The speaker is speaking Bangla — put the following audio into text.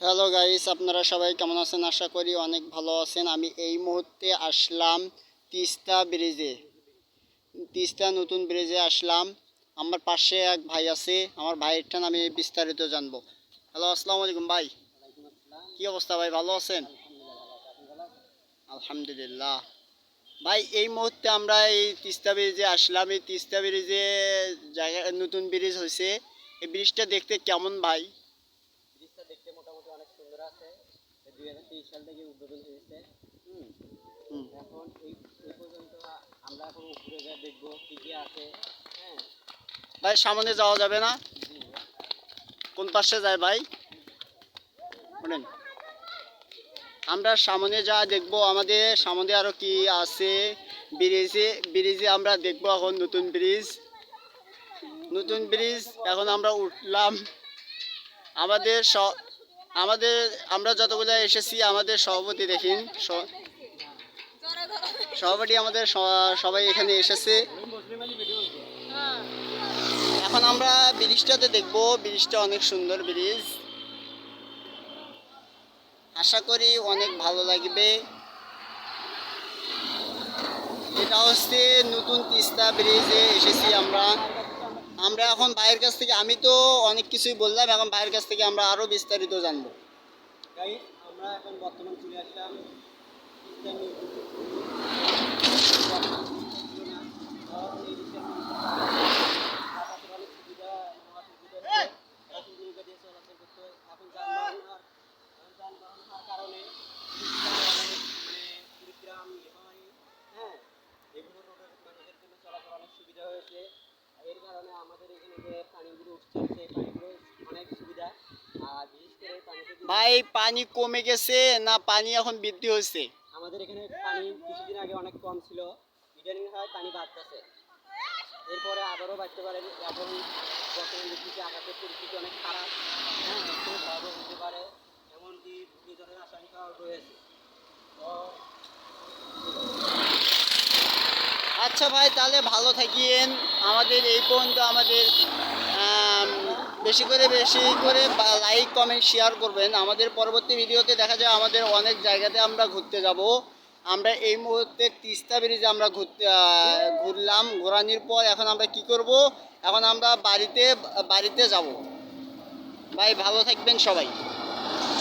হ্যালো গাইস, আপনারা সবাই কেমন আছেন? আশা করি অনেক ভালো আছেন। আমি এই মুহূর্তে আসলাম তিস্তা ব্রিজে। তিস্তা নতুন ব্রিজে আসলাম। আমার পাশে এক ভাই আছে, আমার ভাইয়ের ঠান আমি বিস্তারিত জানবো। হ্যালো, আসসালামু আলাইকুম ভাই। কি অবস্থা ভাই, ভালো আছেন? আলহামদুলিল্লাহ। ভাই এই মুহূর্তে আমরা এই তিস্তা ব্রিজে আসলাম। এই তিস্তা ব্রিজে জায়গা নতুন ব্রিজ হয়েছে। এই ব্রিজটা দেখতে কেমন ভাই? ব্রিজটা দেখতে মোটামুটি অনেক সুন্দর আছে। 2023 সাল থেকে উদ্বোধন হয়েছে। হুম। এখন এই পর্যন্ত আমরা এখন উপরে যা দেখবো কি কি আছে। হ্যাঁ, ভাই সামনে যাওয়া যাবে না? জি, কোন পাশে যায় ভাই বলেন? আমরা সামনে যা দেখবো, আমাদের সামনে আরো কি আছে। ব্রিজে ব্রিজে আমরা দেখবো এখন নতুন ব্রিজ। নতুন ব্রিজ এখন আমরা উঠলাম। আমাদের আমাদের আমরা যতগুলো এসেছি, আমাদের সভাপতি দেখিন, সভাপতি আমাদের সবাই এখানে এসেছে। এখন আমরা ব্রিজটাতে দেখবো। ব্রিজটা অনেক সুন্দর ব্রিজ, আশা করি অনেক ভালো লাগবে। এটা হচ্ছে নতুন তিস্তা ব্রিজে এসেছি আমরা। আমরা এখন ভাইয়ের কাছ থেকে, আমি তো অনেক কিছুই বললাম, এখন ভাইয়ের কাছ থেকে আমরা আরো বিস্তারিত জানবো। গাইস, আমরা এখন বর্তমান চলে আসলাম ইসলামী অনেক সুবিধা সুবিধা দিয়ে চলাচল করতে হয়। এখন যানবাহন হওয়ার কারণে কুড়িগ্রাম লিমাই, হ্যাঁ, এগুলো রোডের মানুষের জন্য চলাচল অনেক সুবিধা হয়েছে। এর কারণে আমাদের এখানে যে পানিগুলো উঠছে সেই পানিগুলো অনেক সুবিধা। আর বিশেষ করে পানিতে ভাই পানি কমে গেছে না পানি এখন বৃদ্ধি হচ্ছে? আমাদের এখানে পানি কিছুদিন আগে অনেক কম ছিল, ইদানিং হয় পানি বাড়তেছে, এরপরে আবারও বাড়তে পারে। এখন বর্তমান দিকে আকাশের পরিস্থিতি অনেক খারাপ, হ্যাঁ, একটু ভয়াবহ হতে পারে, এমনকি ঘূর্ণিঝড়ের আশঙ্কাও রয়েছে। তো আচ্ছা ভাই, তাহলে ভালো থাকিয়েন। আমাদের এই পর্যন্ত আমাদের আম, বেশি করে লাইক কমেন্ট শেয়ার করবেন। আমাদের পরবর্তী ভিডিওতে দেখা যায় আমাদের অনেক জায়গাতে আমরা ঘুরতে যাব। আমরা এই মুহূর্তে তিস্তা ব্রিজে আমরা ঘুরলাম। ঘোরানোর পর এখন আমরা কি করব? এখন আমরা বাড়িতে যাব। ভাই ভালো থাকবেন সবাই।